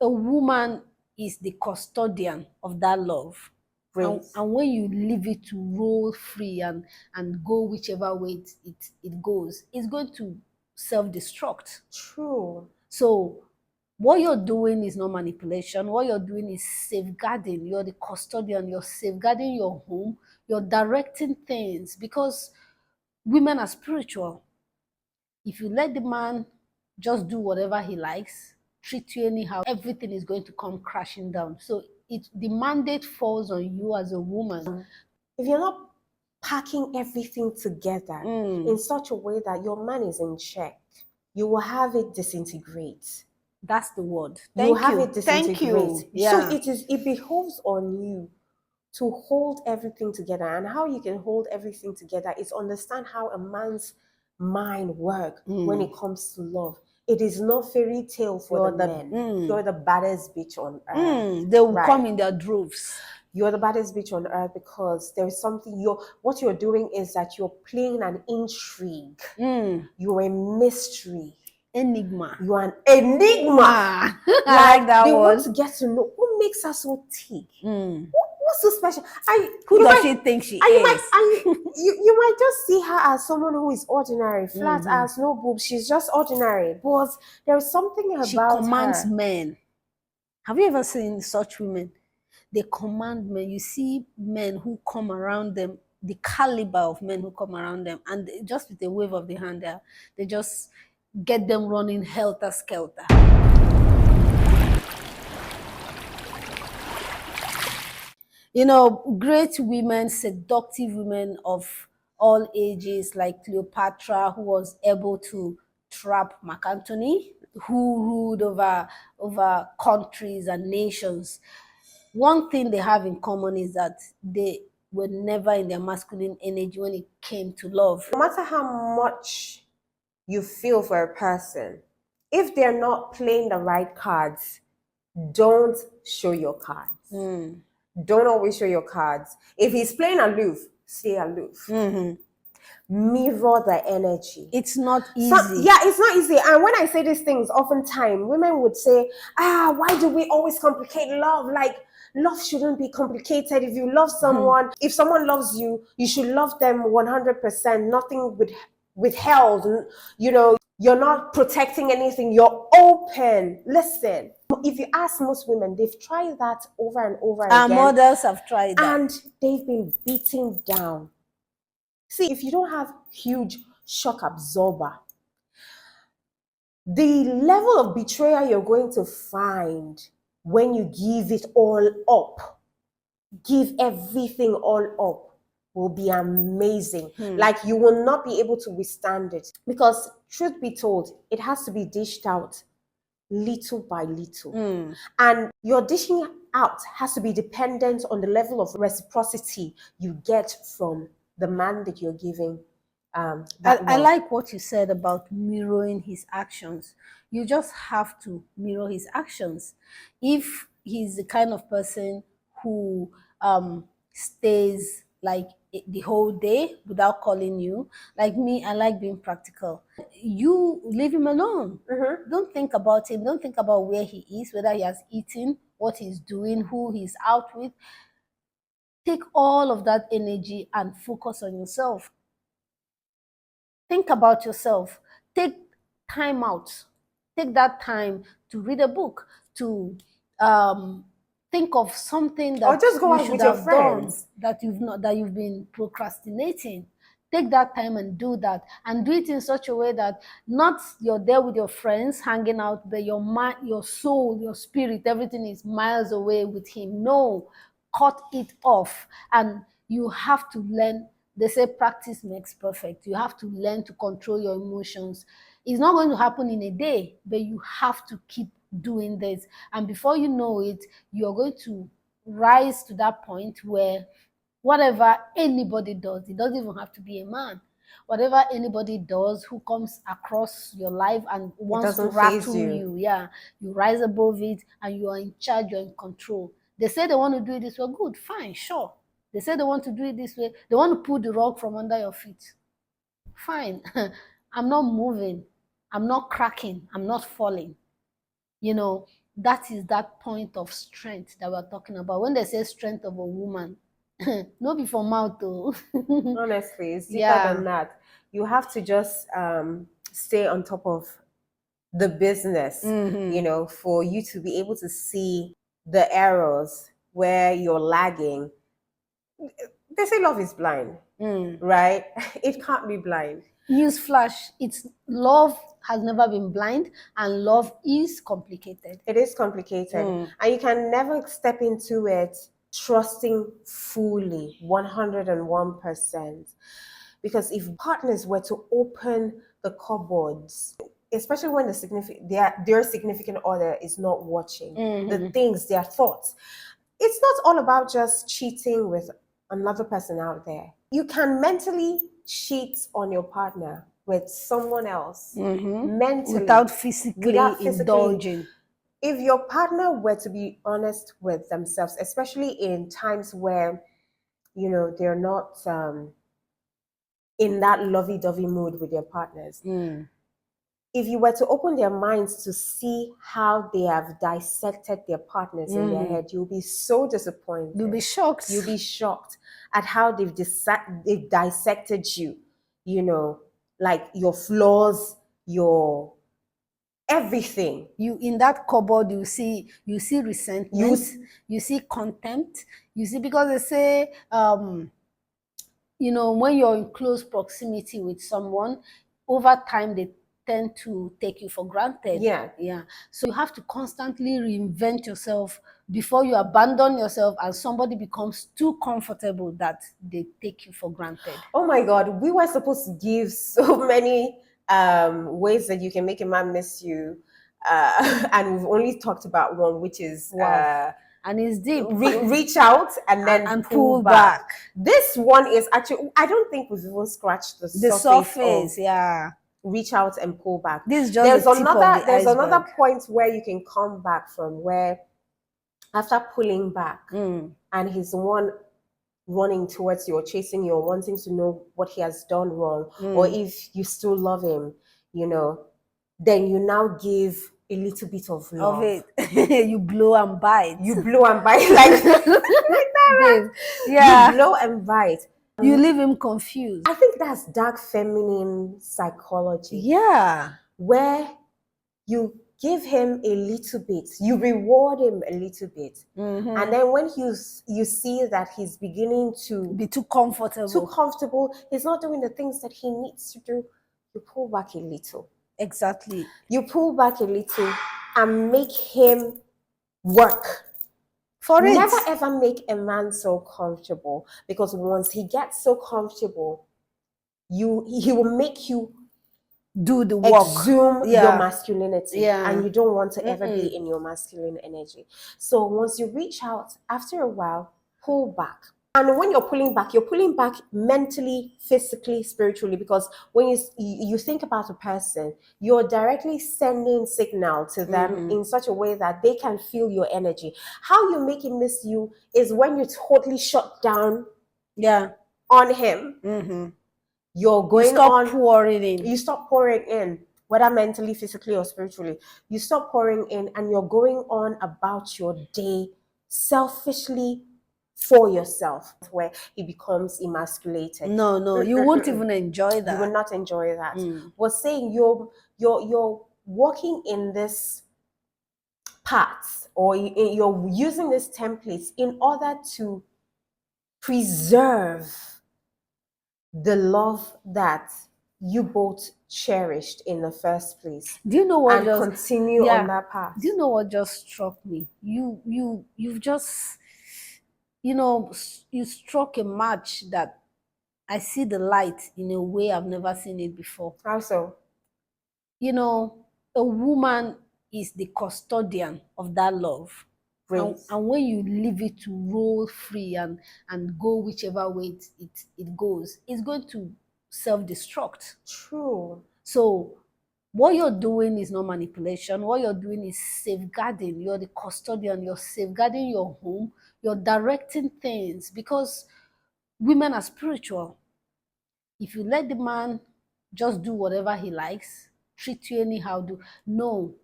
a woman is the custodian of that love. And when you leave it to roll free and go whichever way it goes, it's going to self-destruct. True. So what you're doing is not manipulation. What you're doing is safeguarding. You're the custodian. You're safeguarding your home. You're directing things, because women are spiritual. If you let the man just do whatever he likes, treat you anyhow, everything is going to come crashing down. So the mandate falls on you as a woman. If you're not packing everything together in such a way that your man is in check, you will have it disintegrate. That's the word. You have it disintegrate. Thank you. Yeah. So it behoves on you to hold everything together. And how you can hold everything together is understand how a man's mind works when it comes to love. It is not fairy tale for the men. You're the baddest bitch on earth. They will come in their droves. You're the baddest bitch on earth because there is something what you're doing is that you're playing an intrigue. You're a mystery. Enigma. You are an enigma. Like that they word. Want to get to know what makes her so thick. What's so special? Who does she think she is? You might just see her as someone who is ordinary, flat as no boobs. She's just ordinary, but there's something about her. She commands men. Have you ever seen such women? They command men. You see men who come around them, the caliber of men who come around them, and just with a wave of the hand, they just get them running helter-skelter. You know, great women, seductive women of all ages, like Cleopatra, who was able to trap Mark Antony, who ruled over countries and nations. One thing they have in common is that they were never in their masculine energy when it came to love. No matter how much you feel for a person, if they're not playing the right cards, don't show your cards. Don't always show your cards. If he's playing aloof, stay aloof. Mirror the energy. It's not easy. It's not easy. And when I say these things, oftentimes women would say, why do we always complicate love? Like, love shouldn't be complicated. If you love someone, if someone loves you, you should love them 100%, nothing withheld. You know, you're not protecting anything. You're open. Listen. If you ask most women, they've tried that over and over again. Our mothers have tried that. And they've been beaten down. See, if you don't have huge shock absorber, the level of betrayal you're going to find when you give it all up, give everything all up, will be amazing. Like, you will not be able to withstand it. Because, truth be told, it has to be dished out little by little. And your dishing out has to be dependent on the level of reciprocity you get from the man that you're giving. I like what you said about mirroring his actions. You just have to mirror his actions. If he's the kind of person who stays like the whole day without calling you, like me, I like being practical. You leave him alone. Don't think about him. Don't think about where he is, whether he has eaten, what he's doing, who he's out with. Take all of that energy and focus on yourself. Think about yourself. Take time out. Take that time to read a book, to think of something that or just go you out should with your have friends. done that you've been procrastinating. Take that time and do that, and do it in such a way that not you're there with your friends hanging out, but your mind, your soul, your spirit, everything is miles away with him. No, cut it off. And you have to learn. They say practice makes perfect. You have to learn to control your emotions. It's not going to happen in a day, but you have to keep doing this. And before you know it, you're going to rise to that point where whatever anybody does, it doesn't even have to be a man. Whatever anybody does who comes across your life and wants to rattle you, you rise above it and you are in charge, you're in control. They say they want to do it this way, good, fine, sure. They say they want to do it this way. They want to pull the rug from under your feet. Fine. I'm not moving. I'm not cracking. I'm not falling. You know, that is that point of strength that we're talking about. When they say strength of a woman, no be for mouth though. Honestly, it's deeper Yeah. than that. You have to just stay on top of the business, Mhm. you know, for you to be able to see the errors where you're lagging. They say love is blind, right? It can't be blind. Newsflash, it's love has never been blind, and love is complicated. It is complicated, and you can never step into it trusting fully 101%. Because if partners were to open the cupboards, especially when their significant other is not watching, the things, their thoughts, it's not all about just cheating with another person out there. You can mentally cheat on your partner with someone else, mentally, Without physically indulging. If your partner were to be honest with themselves, especially in times where, you know, they're not in that lovey-dovey mood with their partners, if you were to open their minds to see how they have dissected their partners in their head, you'll be so disappointed. You'll be shocked. You'll be shocked at how they've dissected you, you know, like your flaws, your everything. You in that cupboard, you see resentment, you see contempt, you see, because they say you know, when you're in close proximity with someone, over time they tend to take you for granted. Yeah. So you have to constantly reinvent yourself before you abandon yourself and somebody becomes too comfortable that they take you for granted. Oh my God, we were supposed to give so many ways that you can make a man miss you. And we've only talked about one, which is and it's deep. Reach out and then pull back. This one is actually, I don't think we've even scratched the surface. Yeah. Reach out and pull back. This is just there's another point where you can come back from, where after pulling back and he's the one running towards you or chasing you or wanting to know what he has done wrong, or if you still love him, you know, then you now give a little bit of love. Of it. You blow and bite. You blow and bite like that, right? Yeah. You blow and bite. You leave him confused. I think that's dark feminine psychology. Yeah. Where you give him a little bit, you reward him a little bit, and then when you see that he's beginning to be too comfortable, he's not doing the things that he needs to do, you pull back a little. Exactly. You pull back a little and make him work for it. Never ever make a man so comfortable, because once he gets so comfortable, he will make you do the work, exhume your masculinity, and you don't want to ever be in your masculine energy. So once you reach out, after a while, pull back. And when you're pulling back mentally, physically, spiritually, because when you think about a person, you're directly sending signal to them in such a way that they can feel your energy. How you make him miss you is when you totally shut down on him. You're going you stop pouring in, whether mentally, physically, or spiritually. You stop pouring in and you're going on about your day selfishly for yourself, where he becomes emasculated. No, you won't even enjoy that. You will not enjoy that. We're saying you're walking in this path, or you're using this templates in order to preserve the love that you both cherished in the first place. Do you know what? And continue on that path. Do you know what just struck me? You've just, you know, you struck a match that I see the light in a way I've never seen it before. How so? You know, a woman is the custodian of that love. And when you leave it to roll free and go whichever way it goes, it's going to self-destruct. True. So what you're doing is not manipulation. What you're doing is safeguarding. You're the custodian. You're safeguarding your home. You're directing things, because women are spiritual. If you let the man just do whatever he likes, treat you anyhow, no,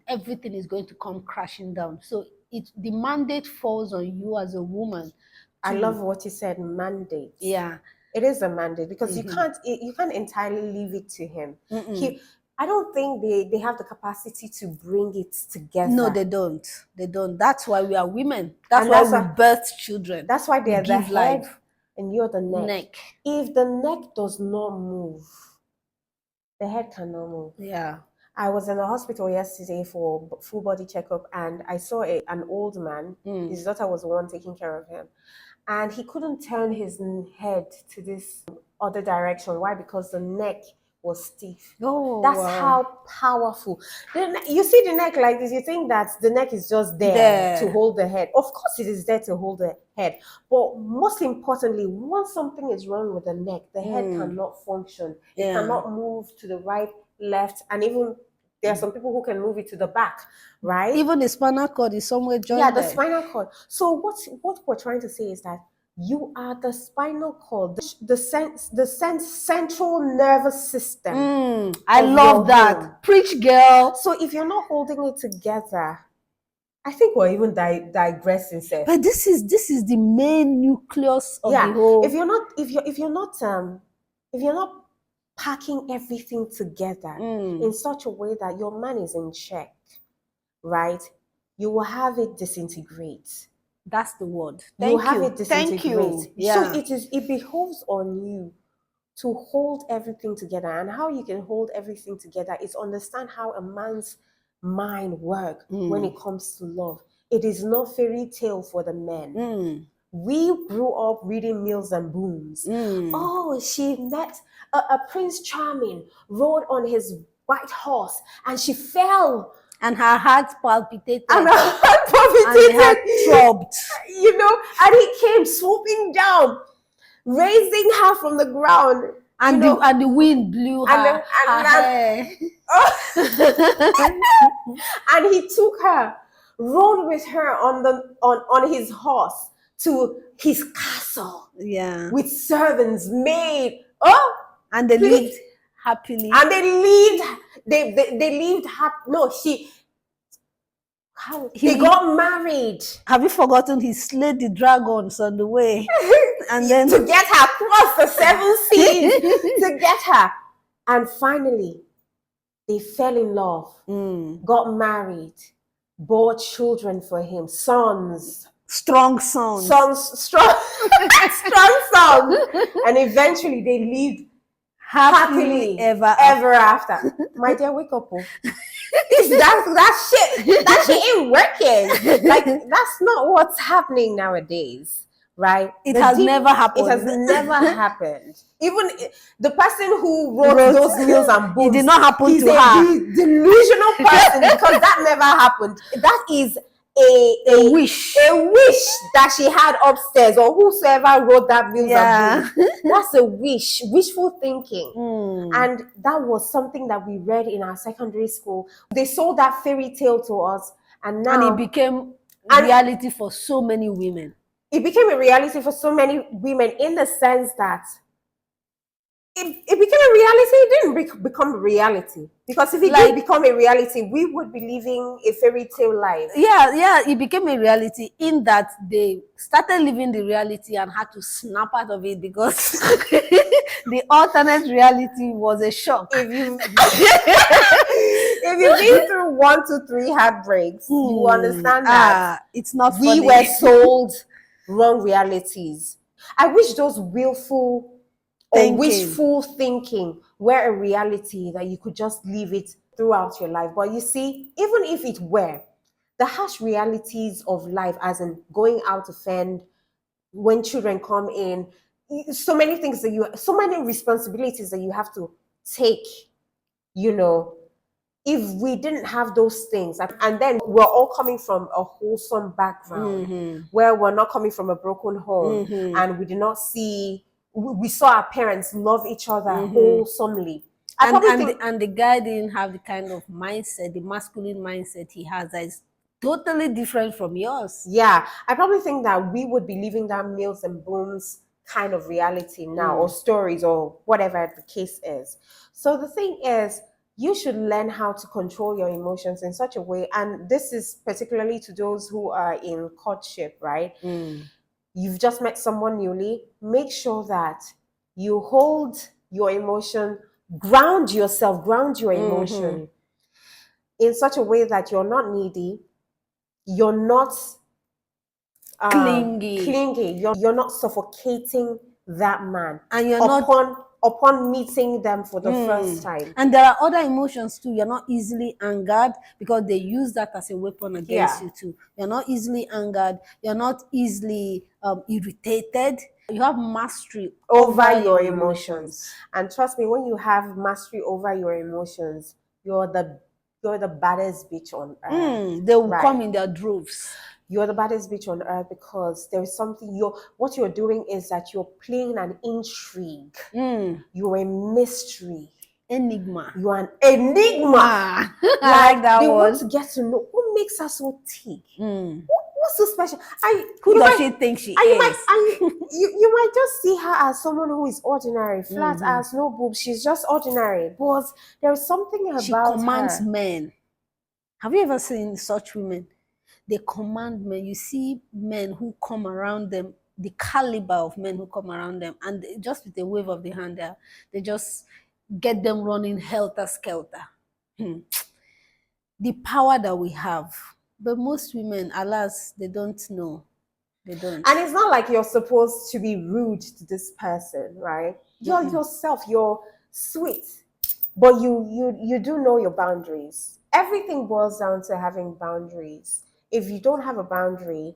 everything is going to come crashing down. So the mandate falls on you as a woman. I love what you said, mandate. Yeah. It is a mandate because you can't entirely leave it to him. I don't think they have the capacity to bring it together. No, they don't. They don't. That's why we are women. That's why we birth children. That's why they're the head life. And you're the neck. If the neck does not move, the head cannot move. Yeah. I was in the hospital yesterday for full body checkup, and I saw an old man. His daughter was the one taking care of him. And he couldn't turn his head to this other direction. Why? Because the neck was stiff. Oh, that's how powerful. You see the neck like this, you think that the neck is just there to hold the head. Of course it is there to hold the head. But most importantly, once something is wrong with the neck, the head cannot function. It cannot move to the right, left, and even there are some people who can move it to the back, right? Even the spinal cord is somewhere joined. Yeah, the spinal cord. So what we're trying to say is that you are the spinal cord, the central nervous system. I love that. Preach, girl. So if you're not holding it together, I think we're even digressing, sir. But this is the main nucleus of the whole. If you're not packing everything together in such a way that your man is in check, right? You will have it disintegrate. That's the word. You have it disintegrate. Thank you. Yeah. So it behoves on you to hold everything together. And how you can hold everything together is understand how a man's mind works when it comes to love. It is not fairy tale for the men. We grew up reading Mills and Booms. Oh, she met a Prince Charming, rode on his white horse, and she fell. And her heart palpitated. And her throbbed. You know, and he came swooping down, raising her from the ground. And the wind blew her hair. And he took her, rode with her on his horse to his castle. Yeah. With servants, maid. And they lived happily. And they lived happy. No, they got married. Have you forgotten he slayed the dragons on the way? And then to get her across the 7 seas to get her. And finally, they fell in love, got married, bore children for him, sons. Strong sons. Strong sons. And eventually they lived happily ever after. My dear, wake up. That shit ain't working. Like, that's not what's happening nowadays, right? It has never happened. It has never happened. Even the person who wrote those Mills and Booms, it did not happen he's to her. Delusional person, because that never happened. That is a wish that she had upstairs, or whosoever wrote that Mills and Booms. That's a wishful thinking. And that was something that we read in our secondary school. They sold that fairy tale to us, and now it became reality for so many women. It became a reality for so many women, in the sense that it became a reality. It didn't become a reality, because if it did become a reality, we would be living a fairy tale life. Yeah, it became a reality in that they started living the reality and had to snap out of it, because the alternate reality was a shock. If you've been through 1 to 3 heartbreaks, you understand that it's not we funny. were sold wrong realities. I wish those willful or wishful thinking were a reality, that you could just live it throughout your life. But you see, even if it were, the harsh realities of life, as in going out to fend, when children come in, so many things so many responsibilities that you have to take, if we didn't have those things, and then we're all coming from a wholesome background, where we're not coming from a broken home, and we saw our parents love each other wholesomely. And the guy didn't have the kind of mindset, the masculine mindset he has, that is totally different from yours. Yeah, I probably think that we would be living that Mills and Booms kind of reality now, or stories, or whatever the case is. So the thing is, you should learn how to control your emotions in such a way, and this is particularly to those who are in courtship, right? You've just met someone newly. Make sure that you hold your emotion, ground yourself, ground your emotion in such a way that you're not needy, you're not clingy, you're not suffocating that man, and you're upon meeting them for the first time. And there are other emotions too. You're not easily angered, because they use that as a weapon against you too. You're not easily angered. You're not easily irritated. You have mastery over your emotions. And trust me, when you have mastery over your emotions, you're the baddest bitch on earth. They will come in their droves. You're the baddest bitch on earth, because there is something what you're doing is that you're playing an intrigue. You're a mystery. Enigma. You're an enigma. Like that they one. Want to get to know what makes her so thick. What's so special? Who does she think she is? You might just see her as someone who is ordinary, flat as no boobs. She's just ordinary, but there's something about she commands men. Have you ever seen such women? They command men. You see men who come around them, the caliber of men who come around them, and just with a wave of the hand, they just get them running helter-skelter. The power that we have. But most women, alas, they don't know. They don't. And it's not like you're supposed to be rude to this person, right? You're yourself. You're sweet. But you do know your boundaries. Everything boils down to having boundaries. If you don't have a boundary,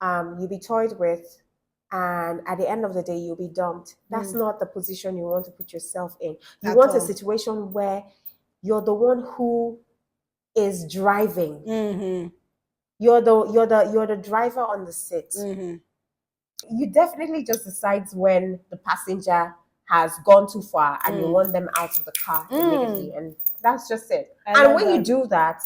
you'll be toyed with, and at the end of the day, you'll be dumped. That's not the position you want to put yourself in. You want a situation where you're the one who is driving. You're the driver on the seat. You definitely just decide when the passenger has gone too far and you want them out of the car immediately, and that's just it. And when you do that,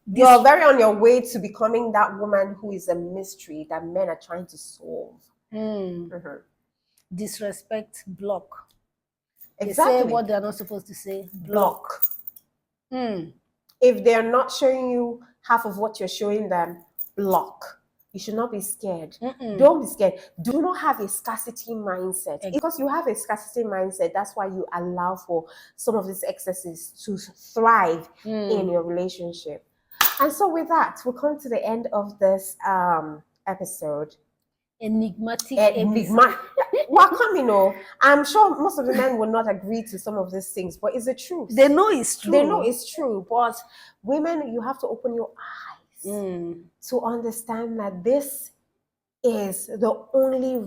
you're very on your way to becoming that woman who is a mystery that men are trying to solve. Disrespect, block. Exactly. They say what they're not supposed to say. Block. If they're not showing you half of what you're showing them, block. You should not be scared. Don't be scared. Do not have a scarcity mindset. Because you have a scarcity mindset, that's why you allow for some of these excesses to thrive in your relationship. And so with that, we'll come to the end of this episode. Enigmatic. Welcome, I'm sure most of the men will not agree to some of these things, but it's the truth. They know it's true. They know it's true. But women, you have to open your eyes to understand that this is the only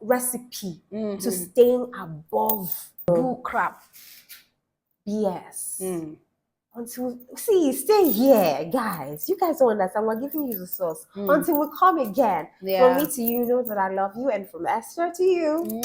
recipe to staying above bull crap. BS. Stay here, guys. You guys don't understand. We're giving you the sauce until we come again. From me to you, know that I love you, and from Esther to you.